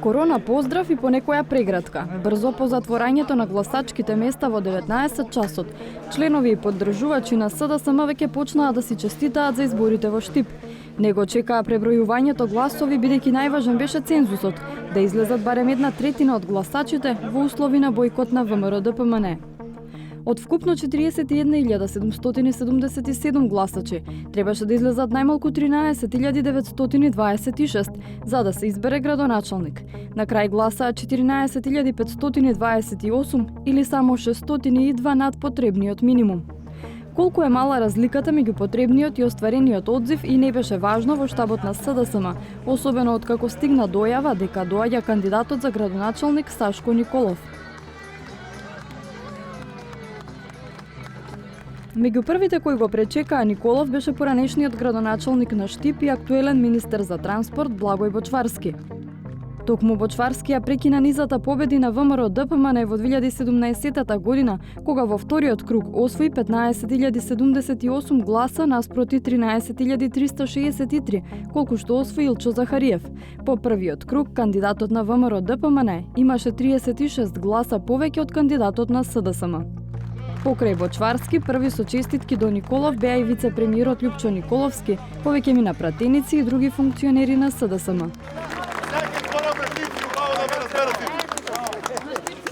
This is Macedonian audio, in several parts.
Корона поздрав и по некоја преградка. Брзо по затворањето на гласачките места во 19 часот, членови и поддржувачи на СДСМ веќе почнаа да си честитаат за изборите во Штип. Него чекаа пребројувањето гласови, бидејќи најважен беше цензусот, да излезат барем 1/3 од гласачите во услови на бојкот на ВМРО-ДПМН. Од вкупно 41.777 гласачи, требаше да излезат најмалку 13.926 за да се избере градоначалник. На крај гласаа 14.528 или само 602 над потребниот минимум. Колку е мала разликата меѓу потребниот и остварениот одзив и не беше важно во штабот на СДСМ, особено откако стигна дојава дека доаѓа кандидатот за градоначалник Сашко Николов. Меѓу првите кои го пречекаа Николов беше поранешниот градоначалник на Штип и актуелен министер за транспорт Благој Бочварски. Токму Бочварски ја прекина низата победи на ВМРО-ДПМН во 2017 година, кога во вториот круг освои 15.078 гласа наспроти 13.363, колку што освои Илчо Захариев. По првиот круг, кандидатот на ВМРО-ДПМН имаше 36 гласа повеќе од кандидатот на СДСМ. Покрај Бочварски, први со честитки до Николов беа и вице-премиерот Љупчо Николовски, повеќе ми на пратеници и други функционери на СДСМ.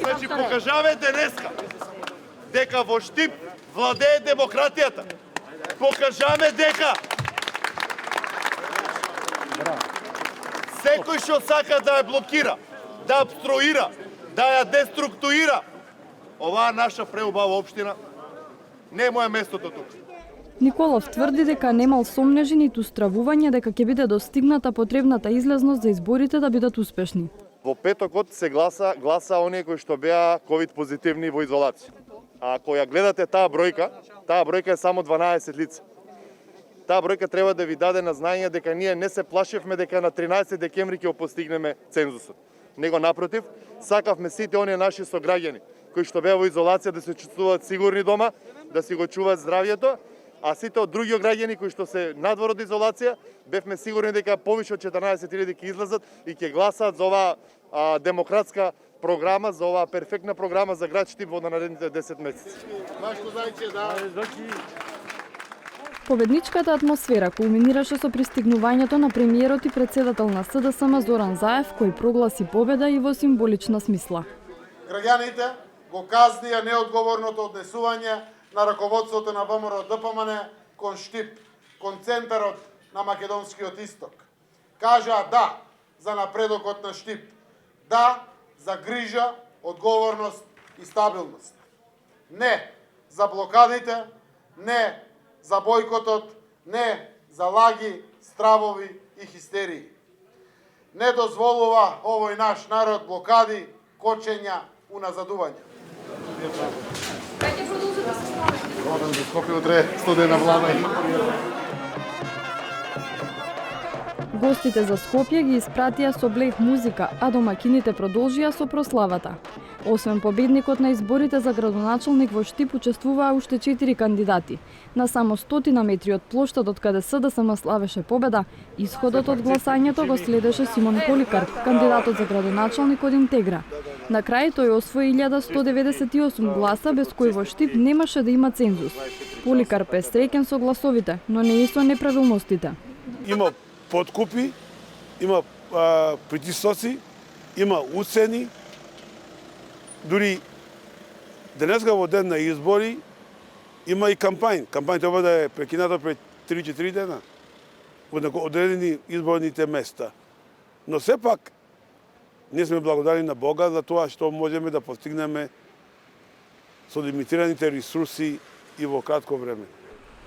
Значи, покажаваме денеска дека во Штип владее демократијата. Покажаваме дека секој што сака да ја блокира, да обструира, да ја деструктуира оваа наша преубава општина, не е моја местото тука. Николов тврди дека немал сомнежи ниту стравување дека ќе биде достигната потребната излезност за изборите да бидат успешни. Во петокот се гласа оние кои што беа ковид позитивни во изолација. А ако ја гледате таа бројка е само 12 лица. Таа бројка треба да ви даде на знаење дека ние не се плашевме дека на 13 декември ќе постигнеме цензусот. Него напротив, сакавме сите оние наши сограѓани кои што беа во изолација да се чувствуваат сигурни дома, да си го чуваат здравјето, а сите од други граѓани кои што се надвор од изолација, бевме сигурни дека повеќе од 14.000 ќе излезат и ќе гласаат за оваа демократска програма, за оваа перфектна програма за град Штип во наредните 10 месеци. Вашето зајче, да. Победничката атмосфера кулминираше со пристигнувањето на премиерот и председател на СДСМ Зоран Заев, кој прогласи победа и во символична смисла. Граѓаните го казнија неодговорното однесување на раководството на ВМРО-ДПМН кон Штип, кон центарот на Македонскиот исток. Кажаа да за напредокот на Штип, да за грижа, одговорност и стабилност. Не за блокадите, не за бојкотот, не за лаги, стравови и хистерии. Не дозволува овој наш народ блокади, кочења, уназадувања. Кај ќе продолжите да се справите? Одам до Скопје утре, студена влада. Гостите за Скопје ги испратија со блег музика, а домакините продолжија со прославата. Освен победникот на изборите за градоначалник во Штип учествуваа уште 4 кандидати. На само 100 метри од плоштадот каде СДСМ славеше победа, исходот од гласањето го следеше Симон Поликарп, кандидатот за градоначалник од Интегра. На крај тој освои 1198 гласа, без кои во Штип немаше да има цензус. Поликарп е среќен со гласовите, но не и со неправилностите. Има подкупи, има притисоци, има уцени. Дури денеска во ден на избори има и кампањ. Кампањ треба да е прекината пред 3-4 дена во одредени изборните места. Но сепак ние сме благодарни на Бога за тоа што можеме да постигнеме со лимитираните ресурси и во кратко време.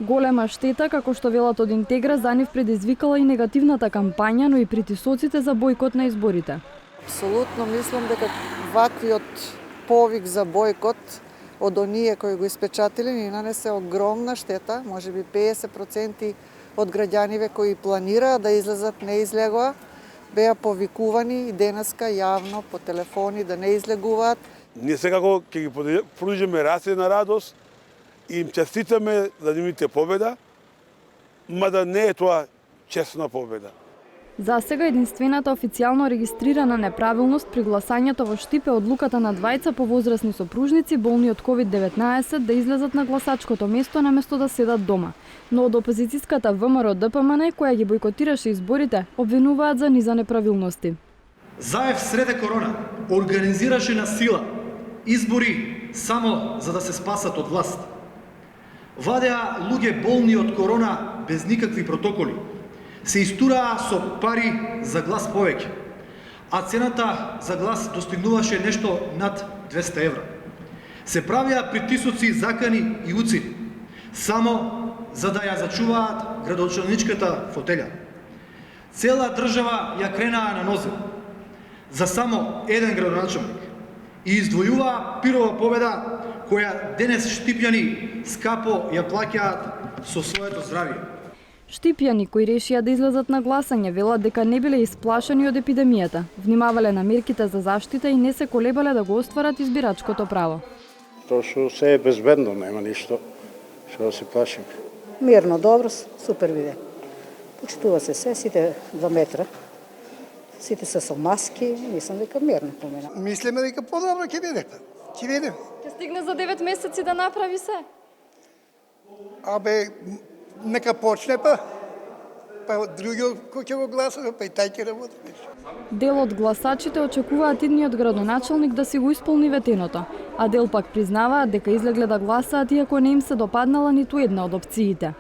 Голема штета, како што велат од Интегра, за нив предизвикала и негативната кампања, но и притисоците за бојкот на изборите. Апсолутно мислам дека ваквиот повик за бојкот од оние кои го испечатиле ни нанесе огромна штета, можеби 50% од граѓаниве кои планираа да излезат не излегоа, беа повикувани и денеска јавно по телефони да не излегуваат. Ние секако ќе ги продолжиме раце на радост и им честитаме за нивните победа, мада не е тоа честна победа. За сега единствената официјално регистрирана неправилност при гласањето во Штип е одлуката на двајца повозрасни сопружници болни од COVID-19 да излезат на гласачкото место наместо да седат дома. Но од опозицијската ВМРО ДПМН, која ги бойкотираше изборите, обвинуваат за низа неправилности. Заев среде корона организираше на сила избори само за да се спасат од власт. Вадеа луѓе болни од корона без никакви протоколи. Се истураа со пари за глас повеќе, а цената за глас достигнуваше нешто над 200 евра. Се правеа притисоци, закани и уцини, само за да ја зачуваат градоначалничката фотеља. Цела држава ја кренаа на нозе за само еден градоначалник и издвојуваа пирова победа која денес штипјани скапо ја плаќаат со своето здравје. Штипјани кои решија да излезат на гласање велат дека не биле исплашени од епидемијата, внимавале на мерките за заштита и не се колебале да го остварат избирачкото право. Тоа што се е безбедно, нема ништо што да се плашиме. Мирно, добро, супер биде. Почитува се се, сите 2 метра. Сите се со маски, мислам дека мирно помина. Мислиме дека подобро ќе биде. Ќе видиме. Ќе стигне за 9 месеци да направи се. Абе, нека почне па. Па други кој ќе го гласува, па и тај ќе работи. Дел од гласачите очекуваат идниот градоначалник да си го исполни ветеното, а дел пак признаваат дека излегле да гласаат иако не им се допаднала ниту една од опциите.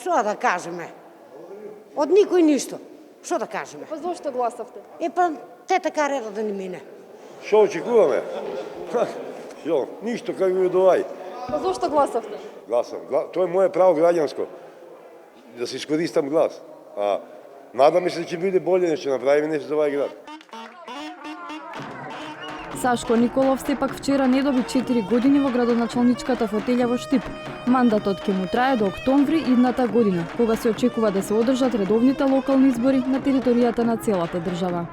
Што да кажеме? Од никој ништо. Што да кажеме? Па зошто гласавте? Па те така реда да не мине. Што очекуваме? Што, ништо како ви довај. Па зошто гласавте? Гласам. Тоа е моje право граѓанско. Да се искористам глас. А надаме се ќе биде боле, ќе направиме нешто за овај град. Сашко Николов сепак вчера не доби 4 години во градоначалничката фотелја во Штип. Мандатот ќе му трае до октомври идната година, кога се очекува да се одржат редовните локални избори на територијата на целата држава.